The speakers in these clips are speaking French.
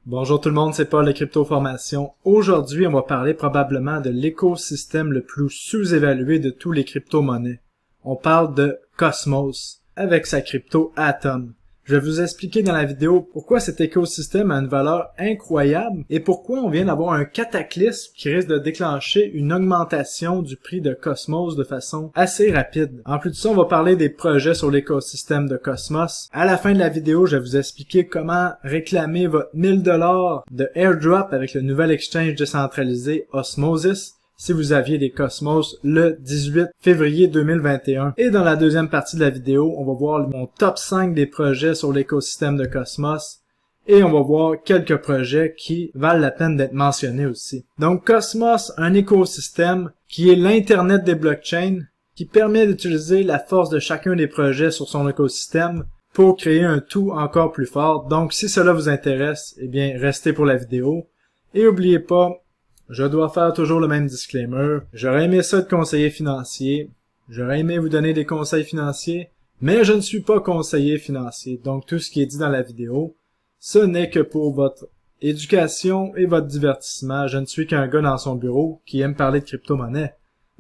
Bonjour tout le monde, c'est Paul de Crypto Formation. Aujourd'hui, on va parler probablement de l'écosystème le plus sous-évalué de tous les crypto-monnaies. On parle de Cosmos, avec sa crypto Atom. Je vais vous expliquer dans la vidéo pourquoi cet écosystème a une valeur incroyable et pourquoi on vient d'avoir un cataclysme qui risque de déclencher une augmentation du prix de Cosmos de façon assez rapide. En plus de ça, on va parler des projets sur l'écosystème de Cosmos. À la fin de la vidéo, je vais vous expliquer comment réclamer votre 1000 $ de airdrop avec le nouvel exchange décentralisé Osmosis si vous aviez des Cosmos le 18 février 2021. Et dans la deuxième partie de la vidéo, on va voir mon top 5 des projets sur l'écosystème de Cosmos et on va voir quelques projets qui valent la peine d'être mentionnés aussi. Donc Cosmos, un écosystème qui est l'Internet des blockchains qui permet d'utiliser la force de chacun des projets sur son écosystème pour créer un tout encore plus fort. Donc si cela vous intéresse, eh bien restez pour la vidéo. Et n'oubliez pas, je dois faire toujours le même disclaimer. J'aurais aimé ça être conseiller financier. J'aurais aimé vous donner des conseils financiers, mais je ne suis pas conseiller financier. Donc tout ce qui est dit dans la vidéo, ce n'est que pour votre éducation et votre divertissement. Je ne suis qu'un gars dans son bureau qui aime parler de crypto-monnaie.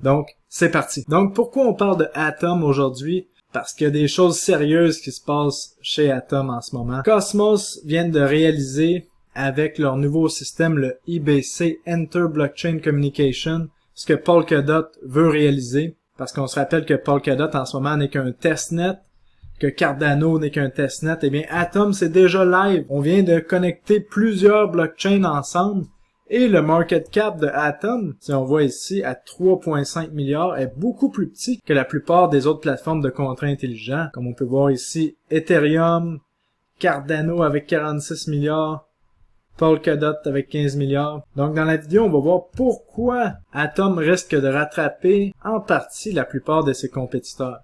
Donc, c'est parti. Donc pourquoi on parle de Atom aujourd'hui? Parce qu'il y a des choses sérieuses qui se passent chez Atom en ce moment. Cosmos vient de réaliser avec leur nouveau système, le IBC Inter-Blockchain Communication, ce que Polkadot veut réaliser, parce qu'on se rappelle que Polkadot en ce moment n'est qu'un testnet, que Cardano n'est qu'un testnet, et bien Atom c'est déjà live. On vient de connecter plusieurs blockchains ensemble, et le market cap de Atom, si on voit ici, à 3,5 milliards, est beaucoup plus petit que la plupart des autres plateformes de contrats intelligents, comme on peut voir ici, Ethereum, Cardano avec 46 milliards, Polkadot avec 15 milliards. Donc dans la vidéo, on va voir pourquoi Atom risque de rattraper en partie la plupart de ses compétiteurs.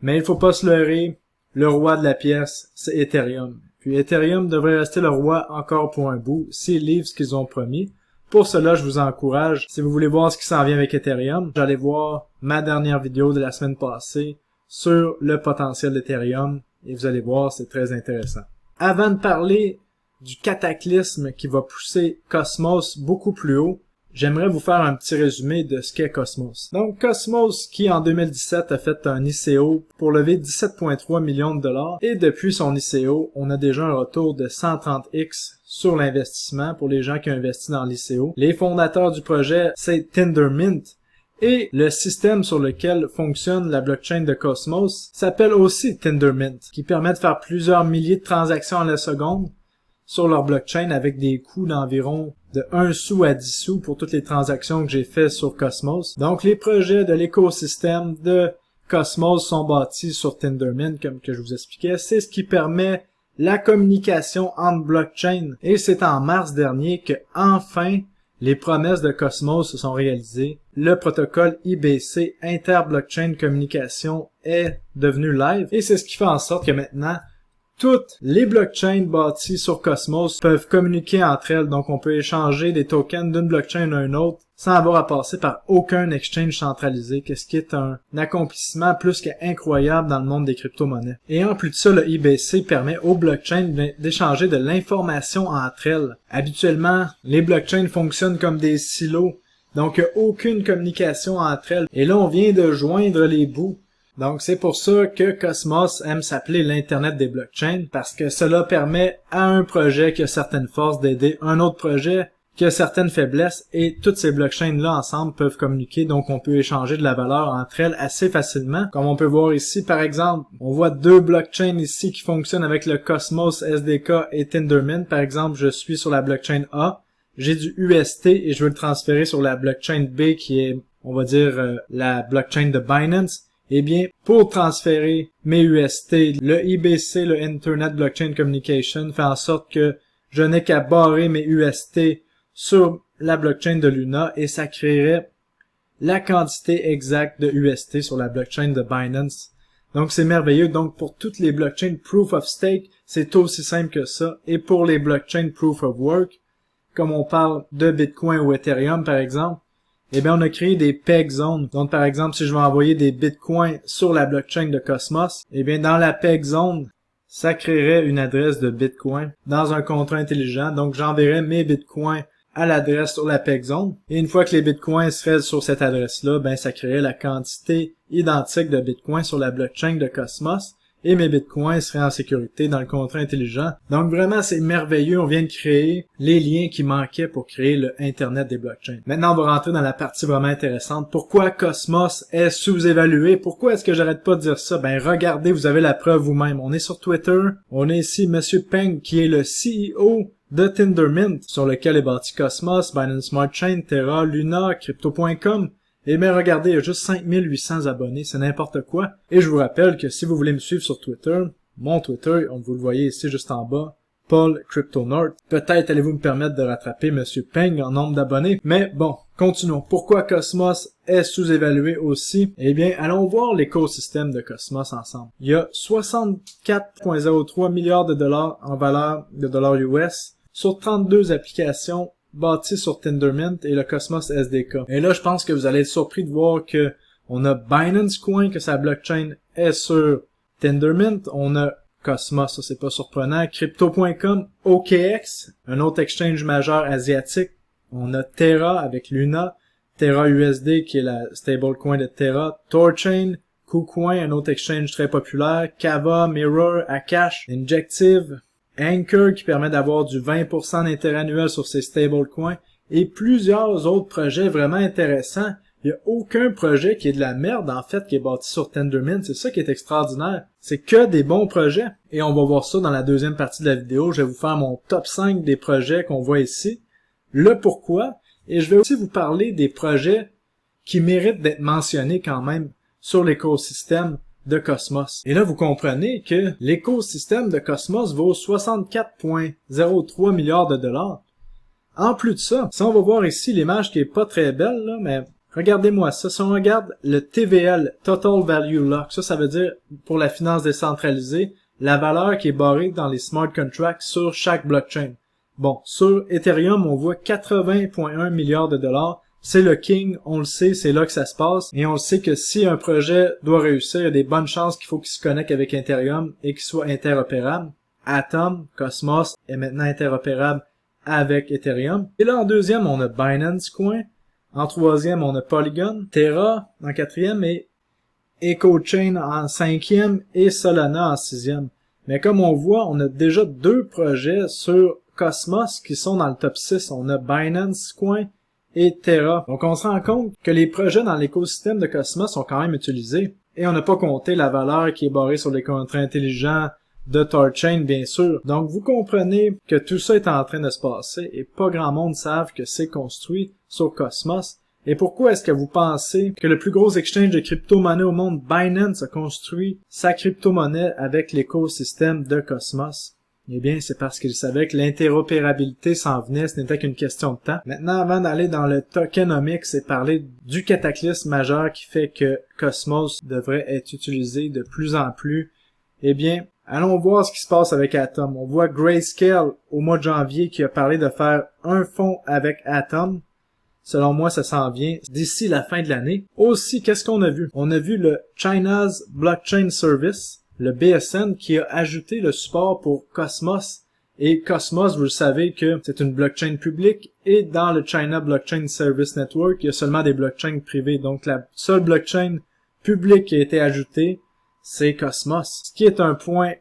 Mais il faut pas se leurrer, le roi de la pièce, c'est Ethereum. Puis Ethereum devrait rester le roi encore pour un bout, s'ils livrent ce qu'ils ont promis. Pour cela, je vous encourage, si vous voulez voir ce qui s'en vient avec Ethereum, j'allais voir ma dernière vidéo de la semaine passée sur le potentiel d'Ethereum, et vous allez voir, c'est très intéressant. Avant de parler du cataclysme qui va pousser Cosmos beaucoup plus haut, j'aimerais vous faire un petit résumé de ce qu'est Cosmos. Donc Cosmos qui en 2017 a fait un ICO pour lever 17,3 millions de dollars et depuis son ICO, on a déjà un retour de 130x sur l'investissement pour les gens qui ont investi dans l'ICO. Les fondateurs du projet, c'est Tendermint et le système sur lequel fonctionne la blockchain de Cosmos s'appelle aussi Tendermint qui permet de faire plusieurs milliers de transactions à la seconde sur leur blockchain avec des coûts d'environ de 1 sou à 10 sous pour toutes les transactions que j'ai fait sur Cosmos. Donc les projets de l'écosystème de Cosmos sont bâtis sur Tendermint comme que je vous expliquais. C'est ce qui permet la communication entre blockchains. Et c'est en mars dernier que enfin les promesses de Cosmos se sont réalisées. Le protocole IBC Inter-Blockchain Communication est devenu live et c'est ce qui fait en sorte que maintenant toutes les blockchains bâties sur Cosmos peuvent communiquer entre elles, donc on peut échanger des tokens d'une blockchain à une autre sans avoir à passer par aucun exchange centralisé, ce qui est un accomplissement plus qu'incroyable dans le monde des crypto-monnaies. Et en plus de ça, le IBC permet aux blockchains d'échanger de l'information entre elles. Habituellement, les blockchains fonctionnent comme des silos, donc il n'y a aucune communication entre elles. Et là, on vient de joindre les bouts. Donc c'est pour ça que Cosmos aime s'appeler l'Internet des blockchains, parce que cela permet à un projet qui a certaines forces d'aider un autre projet qui a certaines faiblesses, et toutes ces blockchains-là ensemble peuvent communiquer, donc on peut échanger de la valeur entre elles assez facilement. Comme on peut voir ici, par exemple, on voit deux blockchains ici qui fonctionnent avec le Cosmos SDK et Tendermint. Par exemple, je suis sur la blockchain A, j'ai du UST et je veux le transférer sur la blockchain B qui est, on va dire, la blockchain de Binance. Eh bien, pour transférer mes UST, le IBC, le Internet Blockchain Communication, fait en sorte que je n'ai qu'à barrer mes UST sur la blockchain de Luna et ça créerait la quantité exacte de UST sur la blockchain de Binance. Donc c'est merveilleux. Donc pour toutes les blockchains Proof of Stake, c'est aussi simple que ça. Et pour les blockchains Proof of Work, comme on parle de Bitcoin ou Ethereum par exemple, eh bien, on a créé des peg zones. Donc, par exemple, si je veux envoyer des bitcoins sur la blockchain de Cosmos, eh bien, dans la peg zone, ça créerait une adresse de Bitcoin dans un contrat intelligent. Donc, j'enverrais mes Bitcoins à l'adresse sur la PEG Zone. Et une fois que les Bitcoins seraient sur cette adresse-là, ben, ça créerait la quantité identique de Bitcoin sur la blockchain de Cosmos. Et mes Bitcoins seraient en sécurité dans le contrat intelligent. Donc vraiment, c'est merveilleux. On vient de créer les liens qui manquaient pour créer le Internet des blockchains. Maintenant, on va rentrer dans la partie vraiment intéressante. Pourquoi Cosmos est sous-évalué? Pourquoi est-ce que j'arrête pas de dire ça? Ben, regardez, vous avez la preuve vous-même. On est sur Twitter. On est ici Monsieur Peng, qui est le CEO de Tendermint, sur lequel est bâti Cosmos, Binance Smart Chain, Terra, Luna, Crypto.com. Et bien, regardez, il y a juste 5800 abonnés, c'est n'importe quoi. Et je vous rappelle que si vous voulez me suivre sur Twitter, mon Twitter, vous le voyez ici juste en bas, Paul CryptoNorth. Peut-être allez-vous me permettre de rattraper Monsieur Peng en nombre d'abonnés. Mais bon, continuons. Pourquoi Cosmos est sous-évalué aussi? Eh bien, allons voir l'écosystème de Cosmos ensemble. Il y a 64,03 milliards de dollars en valeur de dollars US sur 32 applications bâties sur Tendermint et le Cosmos SDK. Et là, je pense que vous allez être surpris de voir que on a Binance Coin, que sa blockchain est sur Tendermint. On a Cosmos, ça c'est pas surprenant. Crypto.com, OKX, un autre exchange majeur asiatique. On a Terra avec Luna, Terra USD qui est la stablecoin de Terra, Thorchain, KuCoin, un autre exchange très populaire, Kava, Mirror, Akash, Injective, Anchor qui permet d'avoir du 20% d'intérêt annuel sur ses stablecoins et plusieurs autres projets vraiment intéressants. Il n'y a aucun projet qui est de la merde, en fait, qui est bâti sur Tendermint. C'est ça qui est extraordinaire. C'est que des bons projets. Et on va voir ça dans la deuxième partie de la vidéo. Je vais vous faire mon top 5 des projets qu'on voit ici, le pourquoi, et je vais aussi vous parler des projets qui méritent d'être mentionnés quand même sur l'écosystème de Cosmos. Et là, vous comprenez que l'écosystème de Cosmos vaut 64,03 milliards de dollars. En plus de ça, si on va voir ici l'image qui est pas très belle, là, mais regardez-moi ça. Si on regarde le TVL, Total Value Lock, ça veut dire, pour la finance décentralisée, la valeur qui est barrée dans les smart contracts sur chaque blockchain. Bon, sur Ethereum, on voit 80,1 milliards de dollars. C'est le king, on le sait, c'est là que ça se passe. Et on le sait que si un projet doit réussir, il y a des bonnes chances qu'il faut qu'il se connecte avec Ethereum et qu'il soit interopérable. Atom, Cosmos est maintenant interopérable avec Ethereum. Et là, en deuxième, on a Binance Coin. En troisième, on a Polygon, Terra en quatrième et EcoChain en cinquième et Solana en sixième. Mais comme on voit, on a déjà deux projets sur Cosmos qui sont dans le top 6. On a Binance Coin et Terra. Donc on se rend compte que les projets dans l'écosystème de Cosmos sont quand même utilisés. Et on n'a pas compté la valeur qui est barrée sur les contrats intelligents de Thorchain, bien sûr. Donc vous comprenez que tout ça est en train de se passer et pas grand monde savent que c'est construit sur Cosmos. Et pourquoi est-ce que vous pensez que le plus gros exchange de crypto-monnaie au monde, Binance, a construit sa crypto-monnaie avec l'écosystème de Cosmos? Eh bien, c'est parce qu'il savait que l'interopérabilité s'en venait, ce n'était qu'une question de temps. Maintenant, avant d'aller dans le tokenomics et parler du cataclysme majeur qui fait que Cosmos devrait être utilisé de plus en plus, eh bien, allons voir ce qui se passe avec Atom. On voit Grayscale au mois de janvier qui a parlé de faire un fonds avec Atom. Selon moi, ça s'en vient d'ici la fin de l'année. Aussi, qu'est-ce qu'on a vu? On a vu le China's Blockchain Service, le BSN, qui a ajouté le support pour Cosmos. Et Cosmos, vous le savez que c'est une blockchain publique. Et dans le China Blockchain Service Network, il y a seulement des blockchains privées. Donc la seule blockchain publique qui a été ajoutée, c'est Cosmos. Ce qui est un point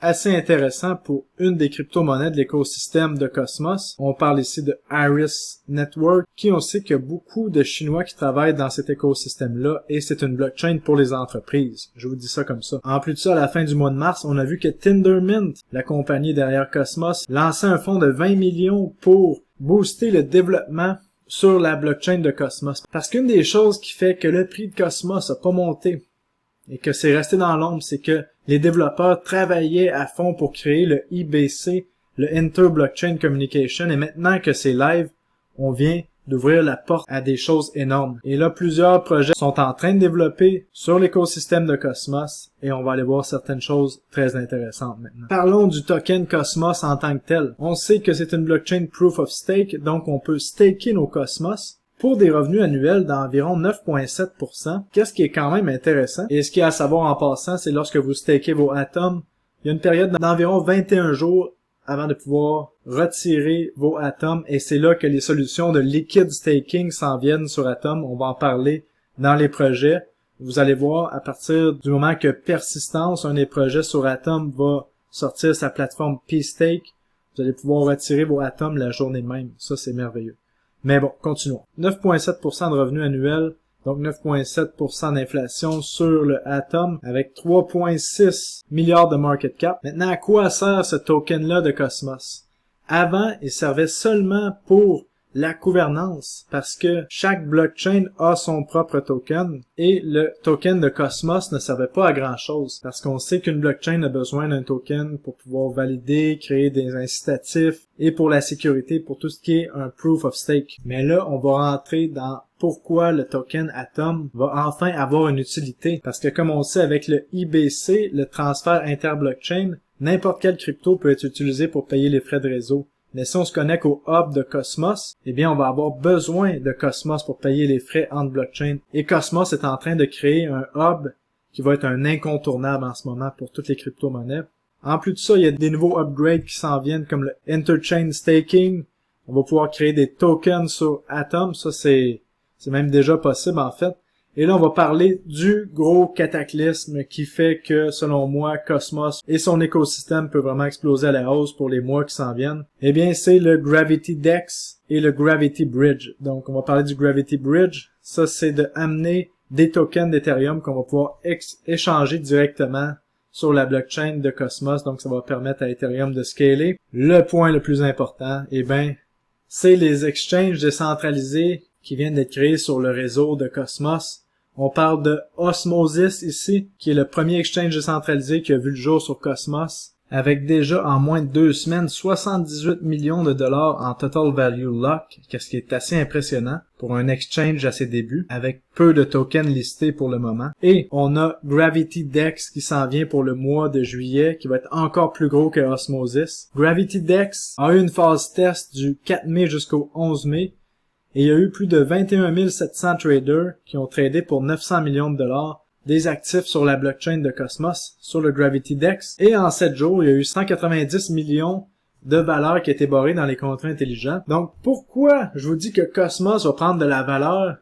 assez intéressant pour une des crypto-monnaies de l'écosystème de Cosmos. On parle ici de Iris Network, qui on sait qu'il y a beaucoup de Chinois qui travaillent dans cet écosystème-là, et c'est une blockchain pour les entreprises. Je vous dis ça comme ça. En plus de ça, à la fin du mois de mars, on a vu que Tendermint, la compagnie derrière Cosmos, lançait un fonds de 20 millions pour booster le développement sur la blockchain de Cosmos. Parce qu'une des choses qui fait que le prix de Cosmos a pas monté, et que c'est resté dans l'ombre, c'est que les développeurs travaillaient à fond pour créer le IBC, le Inter-Blockchain Communication, et maintenant que c'est live, on vient d'ouvrir la porte à des choses énormes. Et là, plusieurs projets sont en train de développer sur l'écosystème de Cosmos, et on va aller voir certaines choses très intéressantes maintenant. Parlons du token Cosmos en tant que tel. On sait que c'est une blockchain Proof of Stake, donc on peut staker nos Cosmos pour des revenus annuels d'environ 9,7%, qu'est-ce qui est quand même intéressant. Et ce qu'il y a à savoir en passant, c'est lorsque vous stakez vos atomes, Il y a une période d'environ 21 jours avant de pouvoir retirer vos Atom, et c'est là que les solutions de liquid staking s'en viennent sur Atom. On va en parler dans les projets. Vous allez voir, à partir du moment que Persistence, un des projets sur Atom, va sortir sa plateforme P-Stake, vous allez pouvoir retirer vos Atom la journée même. Ça, c'est merveilleux. Mais bon, continuons. 9,7% de revenus annuels, donc 9,7% d'inflation sur le Atom, avec 3,6 milliards de market cap. Maintenant, à quoi sert ce token-là de Cosmos? Avant, il servait seulement pour la gouvernance, parce que chaque blockchain a son propre token, et le token de Cosmos ne servait pas à grand chose, parce qu'on sait qu'une blockchain a besoin d'un token pour pouvoir valider, créer des incitatifs, et pour la sécurité, pour tout ce qui est un proof of stake. Mais là, on va rentrer dans pourquoi le token Atom va enfin avoir une utilité, parce que comme on sait avec le IBC, le transfert inter-blockchain, n'importe quelle crypto peut être utilisé pour payer les frais de réseau. Mais si on se connecte au hub de Cosmos, eh bien, on va avoir besoin de Cosmos pour payer les frais entre blockchain. Et Cosmos est en train de créer un hub qui va être un incontournable en ce moment pour toutes les crypto-monnaies. En plus de ça, il y a des nouveaux upgrades qui s'en viennent comme le Interchain Staking. On va pouvoir créer des tokens sur Atom. Ça, c'est même déjà possible, en fait. Et là, on va parler du gros cataclysme qui fait que, selon moi, Cosmos et son écosystème peut vraiment exploser à la hausse pour les mois qui s'en viennent. Eh bien, c'est le Gravity Dex et le Gravity Bridge. Donc, on va parler du Gravity Bridge. Ça, c'est de amener des tokens d'Ethereum qu'on va pouvoir échanger directement sur la blockchain de Cosmos. Donc, ça va permettre à Ethereum de scaler. Le point le plus important, eh bien, c'est les exchanges décentralisés qui viennent d'être créés sur le réseau de Cosmos. On parle de Osmosis ici, qui est le premier exchange décentralisé qui a vu le jour sur Cosmos, avec déjà en moins de 2 semaines 78 millions de dollars en total value lock, ce qui est assez impressionnant pour un exchange à ses débuts, avec peu de tokens listés pour le moment. Et on a Gravity Dex qui s'en vient pour le mois de juillet, qui va être encore plus gros que Osmosis. Gravity Dex a eu une phase test du 4 mai jusqu'au 11 mai, et il y a eu plus de 21 700 traders qui ont tradé pour 900 millions de dollars des actifs sur la blockchain de Cosmos, sur le Gravity Dex. Et en 7 jours, il y a eu 190 millions de valeur qui a été barrée dans les contrats intelligents. Donc, pourquoi je vous dis que Cosmos va prendre de la valeur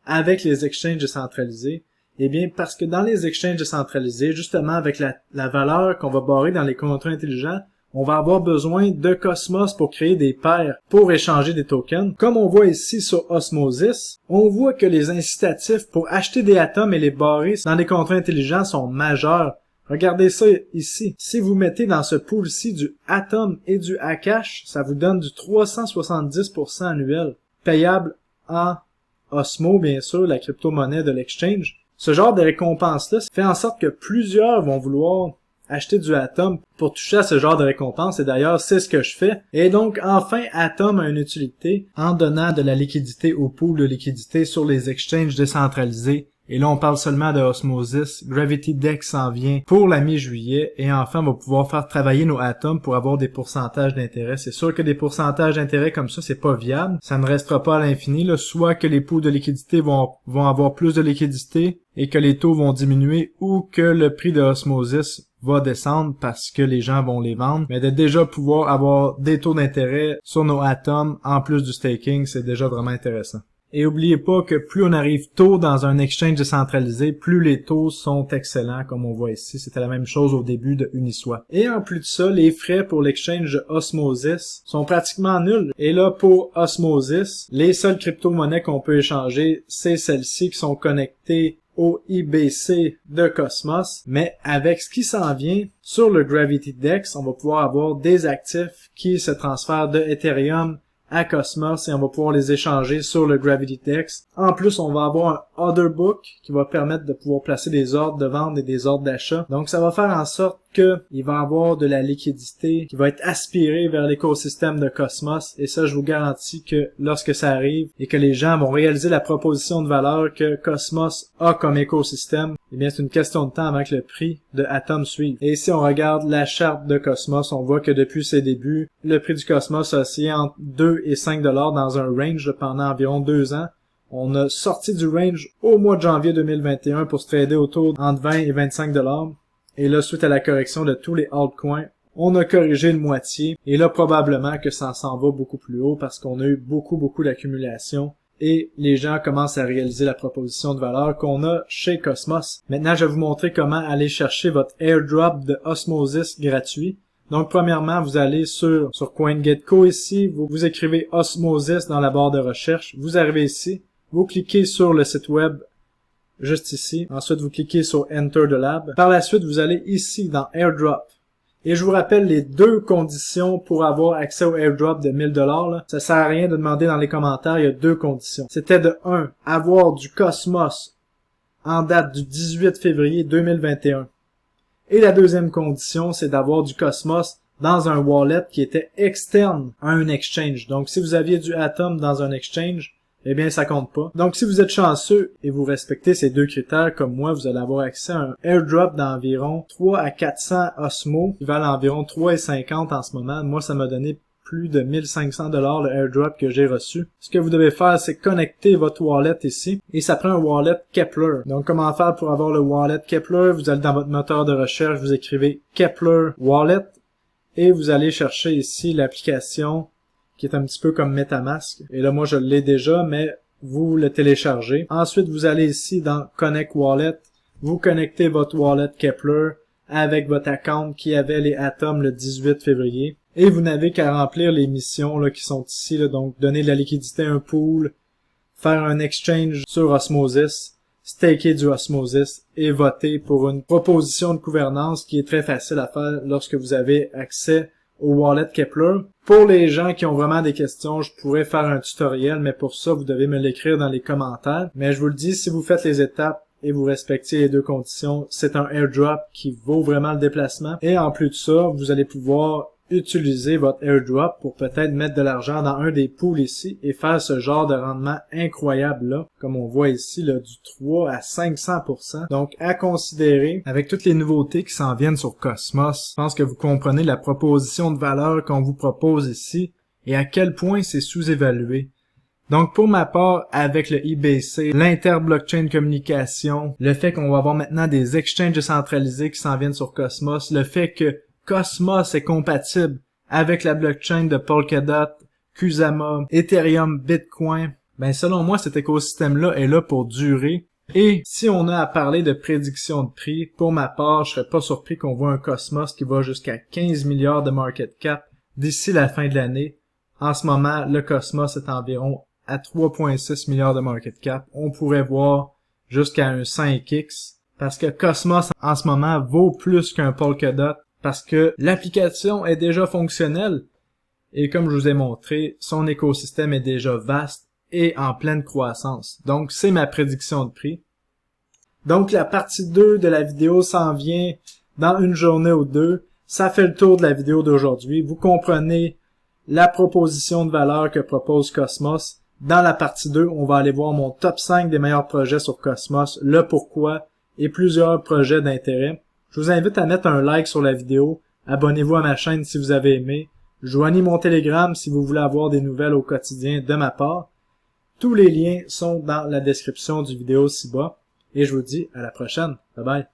avec les exchanges décentralisés? Eh bien, parce que dans les exchanges décentralisés, justement avec la valeur qu'on va barrer dans les contrats intelligents, on va avoir besoin de Cosmos pour créer des paires, pour échanger des tokens. Comme on voit ici sur Osmosis, on voit que les incitatifs pour acheter des atomes et les barrer dans les contrats intelligents sont majeurs. Regardez ça ici. Si vous mettez dans ce pool-ci du Atom et du Akash, ça vous donne du 370% annuel, payable en Osmo, bien sûr, la crypto-monnaie de l'exchange. Ce genre de récompense-là fait en sorte que plusieurs vont vouloir acheter du Atom pour toucher à ce genre de récompense, et d'ailleurs c'est ce que je fais. Et donc enfin Atom a une utilité en donnant de la liquidité au pool de liquidité sur les exchanges décentralisés. Et là on parle seulement de Osmosis. Gravity Dex s'en vient pour la mi-juillet, et enfin on va pouvoir faire travailler nos Atom pour avoir des pourcentages d'intérêt. C'est sûr que des pourcentages d'intérêt comme ça c'est pas viable, ça ne restera pas à l'infini, là. Soit que les pools de liquidité vont avoir plus de liquidité et que les taux vont diminuer, ou que le prix de Osmosis va descendre parce que les gens vont les vendre. Mais de déjà pouvoir avoir des taux d'intérêt sur nos Atom en plus du staking, c'est déjà vraiment intéressant. Et oubliez pas que plus on arrive tôt dans un exchange décentralisé, plus les taux sont excellents, comme on voit ici. C'était la même chose au début de Uniswap. Et en plus de ça, les frais pour l'exchange Osmosis sont pratiquement nuls. Et là, pour Osmosis, les seules crypto-monnaies qu'on peut échanger, c'est celles-ci qui sont connectées au IBC de Cosmos, mais avec ce qui s'en vient sur le Gravity Dex, on va pouvoir avoir des actifs qui se transfèrent de Ethereum à Cosmos et on va pouvoir les échanger sur le Gravity Dex. En plus, on va avoir un order book qui va permettre de pouvoir placer des ordres de vente et des ordres d'achat. Donc, ça va faire en sorte que il va y avoir de la liquidité qui va être aspirée vers l'écosystème de Cosmos. Et ça, je vous garantis que lorsque ça arrive et que les gens vont réaliser la proposition de valeur que Cosmos a comme écosystème, eh bien, c'est une question de temps avant que le prix de Atom suive. Et si on regarde la charte de Cosmos, on voit que depuis ses débuts, le prix du Cosmos a oscillé entre 2 et 5 $ dans un range pendant environ 2 ans. On a sorti du range au mois de janvier 2021 pour se trader autour entre 20 et 25 $. Et là, suite à la correction de tous les altcoins, on a corrigé de moitié. Et là, probablement que ça s'en va beaucoup plus haut parce qu'on a eu beaucoup d'accumulation. Et les gens commencent à réaliser la proposition de valeur qu'on a chez Cosmos. Maintenant, je vais vous montrer comment aller chercher votre airdrop de Osmosis gratuit. Donc, premièrement, vous allez sur CoinGecko ici, vous écrivez Osmosis dans la barre de recherche, vous arrivez ici, vous cliquez sur le site web juste ici, ensuite vous cliquez sur Enter the Lab. Par la suite, vous allez ici dans Airdrop. Et je vous rappelle les deux conditions pour avoir accès au airdrop de 1000 $. Ça sert à rien de demander dans les commentaires, il y a deux conditions. C'était de 1, avoir du Cosmos en date du 18 février 2021. Et la deuxième condition, c'est d'avoir du Cosmos dans un wallet qui était externe à un exchange. Donc, si vous aviez du Atom dans un exchange, eh bien, ça compte pas. Donc, si vous êtes chanceux et vous respectez ces deux critères, comme moi, vous allez avoir accès à un airdrop d'environ 3 à 400 Osmo, qui valent environ 3,50 en ce moment. Moi, ça m'a donné plus de 1500 $ le airdrop que j'ai reçu. Ce que vous devez faire, c'est connecter votre wallet ici. Et ça prend un wallet Keplr. Donc, comment faire pour avoir le wallet Keplr? Vous allez dans votre moteur de recherche, vous écrivez Keplr Wallet. Et vous allez chercher ici l'application qui est un petit peu comme MetaMask. Et là, moi, je l'ai déjà, mais vous le téléchargez. Ensuite, vous allez ici dans Connect Wallet. Vous connectez votre wallet Keplr avec votre account qui avait les atomes le 18 février. Et vous n'avez qu'à remplir les missions là, qui sont ici. Là, donc, donner de la liquidité à un pool, faire un exchange sur Osmosis, staker du Osmosis et voter pour une proposition de gouvernance qui est très facile à faire lorsque vous avez accès au wallet Keplr. Pour les gens qui ont vraiment des questions, je pourrais faire un tutoriel, mais pour ça, vous devez me l'écrire dans les commentaires. Mais je vous le dis, si vous faites les étapes et vous respectez les deux conditions, c'est un airdrop qui vaut vraiment le déplacement. Et en plus de ça, vous allez pouvoir utiliser votre airdrop pour peut-être mettre de l'argent dans un des pools ici et faire ce genre de rendement incroyable là, comme on voit ici, là, du 3 à 500%. Donc, à considérer, avec toutes les nouveautés qui s'en viennent sur Cosmos, je pense que vous comprenez la proposition de valeur qu'on vous propose ici et à quel point c'est sous-évalué. Donc, pour ma part, avec le IBC, l'inter-blockchain communication, le fait qu'on va avoir maintenant des exchanges décentralisés qui s'en viennent sur Cosmos, le fait que Cosmos est compatible avec la blockchain de Polkadot, Kusama, Ethereum, Bitcoin. Ben, selon moi, cet écosystème-là est là pour durer. Et si on a à parler de prédiction de prix, pour ma part, je serais pas surpris qu'on voit un Cosmos qui va jusqu'à 15 milliards de market cap d'ici la fin de l'année. En ce moment, le Cosmos est environ à 3,6 milliards de market cap. On pourrait voir jusqu'à un 5x parce que Cosmos, en ce moment, vaut plus qu'un Polkadot. Parce que l'application est déjà fonctionnelle et comme je vous ai montré, son écosystème est déjà vaste et en pleine croissance. Donc, c'est ma prédiction de prix. Donc, la partie 2 de la vidéo s'en vient dans une journée ou deux. Ça fait le tour de la vidéo d'aujourd'hui. Vous comprenez la proposition de valeur que propose Cosmos. Dans la partie 2, on va aller voir mon top 5 des meilleurs projets sur Cosmos, le pourquoi et plusieurs projets d'intérêt. Je vous invite à mettre un like sur la vidéo, abonnez-vous à ma chaîne si vous avez aimé, joignez mon Telegram si vous voulez avoir des nouvelles au quotidien de ma part. Tous les liens sont dans la description du vidéo ci-bas, et je vous dis à la prochaine. Bye bye!